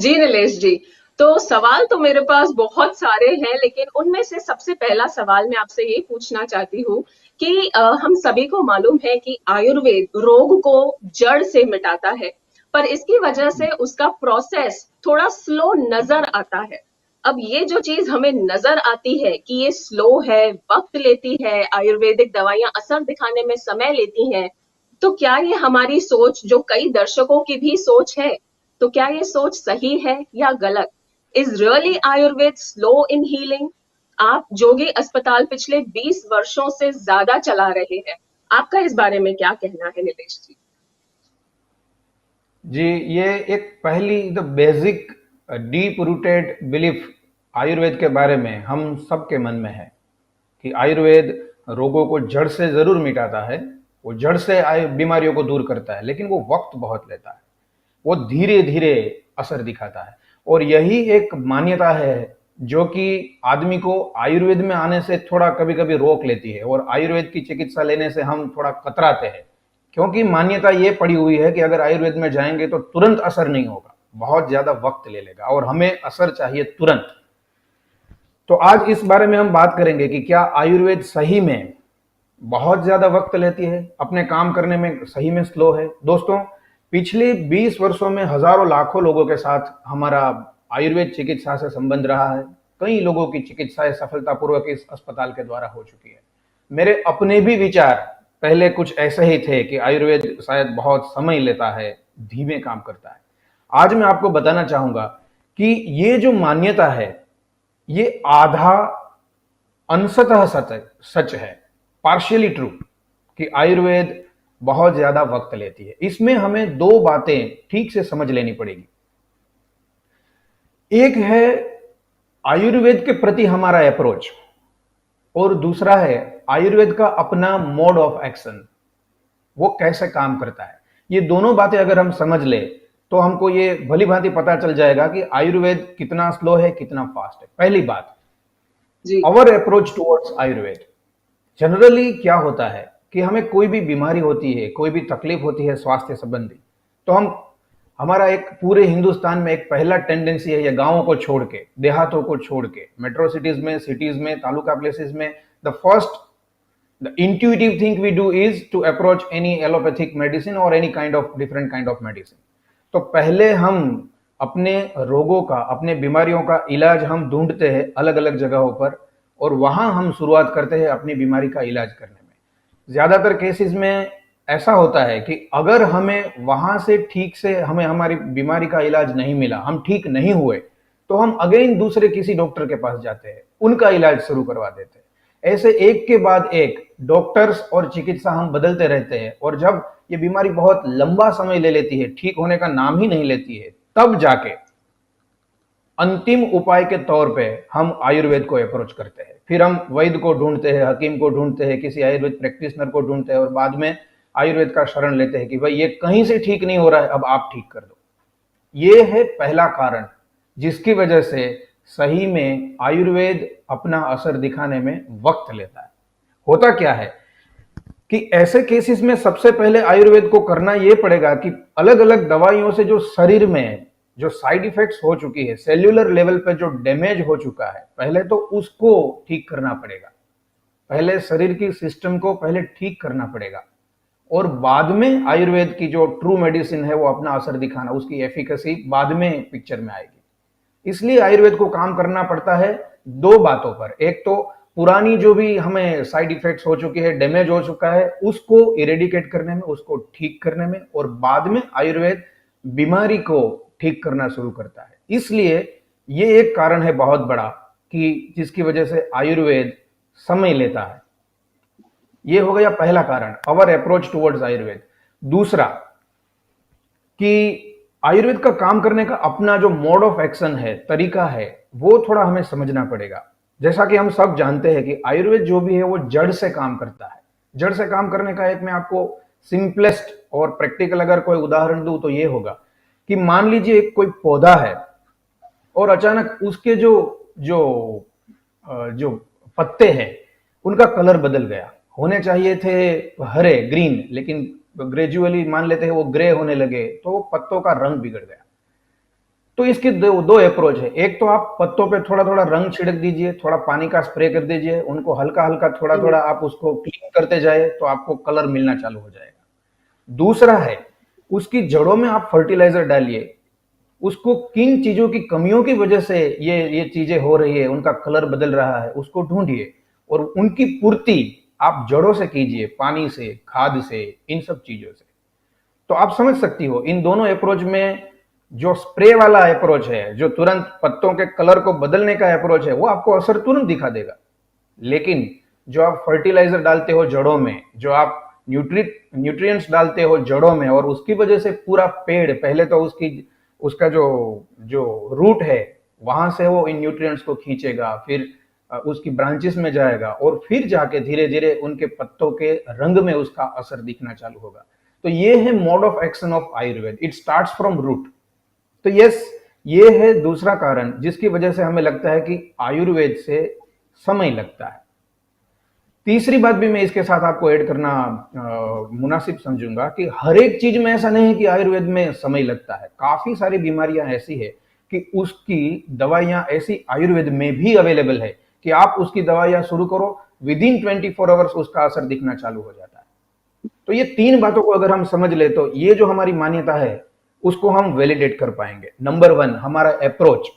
जी नीलेश जी। तो सवाल तो मेरे पास बहुत सारे हैं, लेकिन उनमें से सबसे पहला सवाल मैं आपसे ये पूछना चाहती हूँ कि हम सभी को मालूम है कि आयुर्वेद रोग को जड़ से मिटाता है, पर इसकी वजह से उसका प्रोसेस थोड़ा स्लो नजर आता है। अब ये जो चीज हमें नजर आती है कि ये स्लो है, वक्त लेती है, आयुर्वेदिक दवाइयां असर दिखाने में समय लेती हैं, तो क्या ये हमारी सोच, जो कई दर्शकों की भी सोच है, तो क्या ये सोच सही है या गलत? Is really Ayurveda slow in healing? आप जोगी अस्पताल पिछले 20 वर्षों से ज्यादा चला रहे हैं। आपका इस बारे में क्या कहना है नीलेश जी? जी, ये एक पहली the basic deep rooted belief Ayurveda के बारे में हम सबके मन में है कि आयुर्वेद रोगों को जड़ से जरूर मिटाता है। वो जड़ से बीमारियों को दूर करता है, लेकिन वो वक्त बहुत लेता है। वो धीरे धीरे असर दिखाता है। और यही एक मान्यता है जो कि आदमी को आयुर्वेद में आने से थोड़ा कभी कभी रोक लेती है, और आयुर्वेद की चिकित्सा लेने से हम थोड़ा कतराते हैं। क्योंकि मान्यता ये पड़ी हुई है कि अगर आयुर्वेद में जाएंगे तो तुरंत असर नहीं होगा, बहुत ज्यादा वक्त ले लेगा, और हमें असर चाहिए तुरंत। तो आज इस बारे में हम बात करेंगे कि क्या आयुर्वेद सही में बहुत ज्यादा वक्त लेती है, अपने काम करने में सही में स्लो है। दोस्तों, पिछले 20 वर्षों में हजारों लाखों लोगों के साथ हमारा आयुर्वेद चिकित्सा से संबंध रहा है। कई लोगों की चिकित्साएं सफलतापूर्वक इस अस्पताल के द्वारा हो चुकी है। मेरे अपने भी विचार पहले कुछ ऐसे ही थे कि आयुर्वेद शायद बहुत समय लेता है, धीमे काम करता है। आज मैं आपको बताना चाहूंगा कि ये जो मान्यता है, ये आधा अंशतः सच है, पार्शियली ट्रू, कि आयुर्वेद बहुत ज्यादा वक्त लेती है। इसमें हमें दो बातें ठीक से समझ लेनी पड़ेगी। एक है आयुर्वेद के प्रति हमारा अप्रोच, और दूसरा है आयुर्वेद का अपना मोड ऑफ एक्शन, वो कैसे काम करता है। ये दोनों बातें अगर हम समझ ले तो हमको ये भली भांति पता चल जाएगा कि आयुर्वेद कितना स्लो है, कितना फास्ट है। पहली बात, जी। अवर अप्रोच टुवर्ड्स आयुर्वेद। जनरली क्या होता है कि हमें कोई भी बीमारी होती है, कोई भी तकलीफ होती है स्वास्थ्य संबंधी, तो हम हमारा एक पूरे हिंदुस्तान में एक पहला टेंडेंसी है, ये गांवों को छोड़ के, देहातों को छोड़ के, मेट्रो सिटीज में, तालुका प्लेसेस में, the intuitive thing we do is to approach any allopathic medicine और any kind of different kind of medicine. तो पहले हम अपने रोगों का, अपने बीमारियों का इलाज हम ढूंढते हैं अलग अलग जगहों पर, और वहां हम शुरुआत करते हैं अपनी बीमारी का इलाज करने में। ज्यादातर केसेस में ऐसा होता है कि अगर हमें वहां से ठीक से हमें हमारी बीमारी का इलाज नहीं मिला, हम ठीक नहीं हुए, तो हम अगेन दूसरे किसी डॉक्टर के पास जाते हैं, उनका इलाज शुरू करवा देते हैं। ऐसे एक के बाद एक डॉक्टर्स और चिकित्सा हम बदलते रहते हैं, और जब ये बीमारी बहुत लंबा समय ले लेती है, ठीक होने का नाम ही नहीं लेती है, तब जाके अंतिम उपाय के तौर पे हम आयुर्वेद को अप्रोच करते हैं। फिर हम वैद्य को ढूंढते हैं, हकीम को ढूंढते हैं, किसी आयुर्वेद प्रैक्टिशनर को ढूंढते हैं, और बाद में आयुर्वेद का शरण लेते हैं कि भाई ये कहीं से ठीक नहीं हो रहा है, अब आप ठीक कर दो। ये है पहला कारण जिसकी वजह से सही में आयुर्वेद अपना असर दिखाने में वक्त लेता है। होता क्या है कि ऐसे केसेस में सबसे पहले आयुर्वेद को करना यह पड़ेगा कि अलग अलग दवाइयों से जो शरीर में जो साइड इफेक्ट्स हो चुकी है, सेल्यूलर लेवल पे जो डैमेज हो चुका है, पहले तो उसको ठीक करना पड़ेगा। पहले शरीर की सिस्टम को पहले ठीक करना पड़ेगा, और बाद में आयुर्वेद की जो ट्रू मेडिसिन है वो अपना असर दिखाना, उसकी एफिकेसी बाद में पिक्चर में आएगी। इसलिए आयुर्वेद को काम करना पड़ता है दो बातों पर। एक तो पुरानी जो भी हमें साइड इफेक्ट्स हो चुकी है, डैमेज हो चुका है, उसको इरेडिकेट करने में, उसको ठीक करने में, और बाद में आयुर्वेद बीमारी को ठीक करना शुरू करता है। इसलिए ये एक कारण है बहुत बड़ा कि जिसकी वजह से आयुर्वेद समय लेता है। ये हो गया पहला कारण, अवर अप्रोच टुवर्ड्स आयुर्वेद। दूसरा कि आयुर्वेद का काम करने का अपना जो मोड ऑफ एक्शन है, तरीका है, वो थोड़ा हमें समझना पड़ेगा। जैसा कि हम सब जानते हैं कि आयुर्वेद जो भी है वो जड़ से काम करता है। जड़ से काम करने का एक मैं आपको सिंपलेस्ट और प्रैक्टिकल अगर कोई उदाहरण दूं तो ये होगा कि मान लीजिए एक कोई पौधा है, और अचानक उसके जो जो जो पत्ते हैं उनका कलर बदल गया। होने चाहिए थे हरे, ग्रीन, लेकिन ग्रेजुअली मान लेते हैं वो ग्रे होने लगे, तो वो पत्तों का रंग बिगड़ गया। तो इसके दो अप्रोच है। एक तो आप पत्तों पे थोड़ा थोड़ा रंग छिड़क दीजिए, थोड़ा पानी का स्प्रे कर दीजिए, उनको हल्का हल्का थोड़ा हम्म। थोड़ा आप उसको क्लीन करते जाए तो आपको कलर मिलना चालू हो जाएगा। दूसरा है, उसकी जड़ों में आप फर्टिलाइजर डालिए। उसको किन चीजों की कमियों की वजह से ये चीजें हो रही है, उनका कलर बदल रहा है, उसको ढूंढिए और उनकी पूर्ति आप जड़ों से कीजिए, पानी से, खाद से, इन सब चीजों से। तो आप समझ सकती हो इन दोनों अप्रोच में, जो स्प्रे वाला अप्रोच है, जो तुरंत पत्तों के कलर को बदलने का अप्रोच है, वो आपको असर तुरंत दिखा देगा। लेकिन जो आप फर्टिलाइजर डालते हो जड़ों में, जो आप न्यूट्रिएंट्स डालते हो जड़ों में, और उसकी वजह से पूरा पेड़, पहले तो उसकी उसका जो जो रूट है, वहां से वो इन न्यूट्रिएंट्स को खींचेगा, फिर उसकी ब्रांचेस में जाएगा, और फिर जाके धीरे धीरे उनके पत्तों के रंग में उसका असर दिखना चालू होगा। तो ये है mode of action of Ayurveda, it starts from root. तो यस, ये है दूसरा कारण जिसकी वजह से हमें लगता है कि आयुर्वेद से समय लगता है। तीसरी बात भी मैं इसके साथ आपको ऐड करना मुनासिब समझूंगा कि हर एक चीज में ऐसा नहीं है कि आयुर्वेद में समय लगता है। काफी सारी बीमारियां ऐसी है कि उसकी दवाइयां ऐसी आयुर्वेद में भी अवेलेबल है कि आप उसकी दवाइयां शुरू करो, विद इन 24 आवर्स उसका असर दिखना चालू हो जाता है। तो ये तीन बातों को अगर हम समझ ले तो ये जो हमारी मान्यता है उसको हम वैलिडेट कर पाएंगे। नंबर वन, हमारा अप्रोच।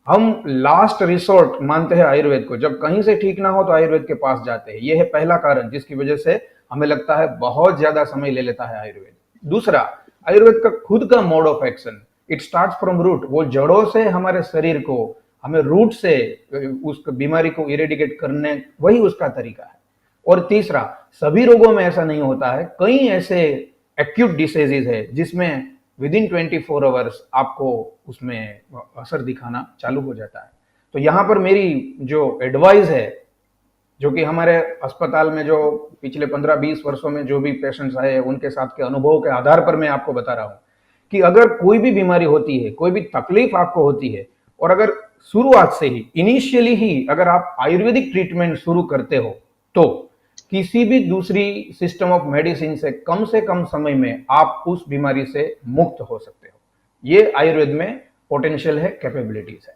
हम लास्ट रिसोर्ट मानते हैं आयुर्वेद को, जब कहीं से ठीक ना हो तो आयुर्वेद के पास जाते हैं। यह है पहला कारण जिसकी वजह से हमें लगता है बहुत ज्यादा समय ले लेता है आयुर्वेद। दूसरा, आयुर्वेद का खुद का mode of action, it starts from root. वो जड़ों से हमारे शरीर को, हमें रूट से उस बीमारी को इरेडिकेट करने, वही उसका तरीका है। और तीसरा, सभी रोगों में ऐसा नहीं होता है, कई ऐसे एक्यूट डिसीजेज है जिसमें विद इन 24 आवर्स आपको उसमें असर दिखाना चालू हो जाता है। तो यहां पर मेरी जो एडवाइस है, जो कि हमारे अस्पताल में जो पिछले 15-20 वर्षों में जो भी पेशेंट्स आए उनके साथ के अनुभव के आधार पर मैं आपको बता रहा हूं कि अगर कोई भी बीमारी होती है, कोई भी तकलीफ आपको होती है, और अगर शुरुआत से ही, इनिशियली ही अगर आप आयुर्वेदिक ट्रीटमेंट शुरू करते हो, तो किसी भी दूसरी सिस्टम ऑफ मेडिसिन से कम समय में आप उस बीमारी से मुक्त हो सकते हो। ये आयुर्वेद में पोटेंशियल है, कैपेबिलिटीज है।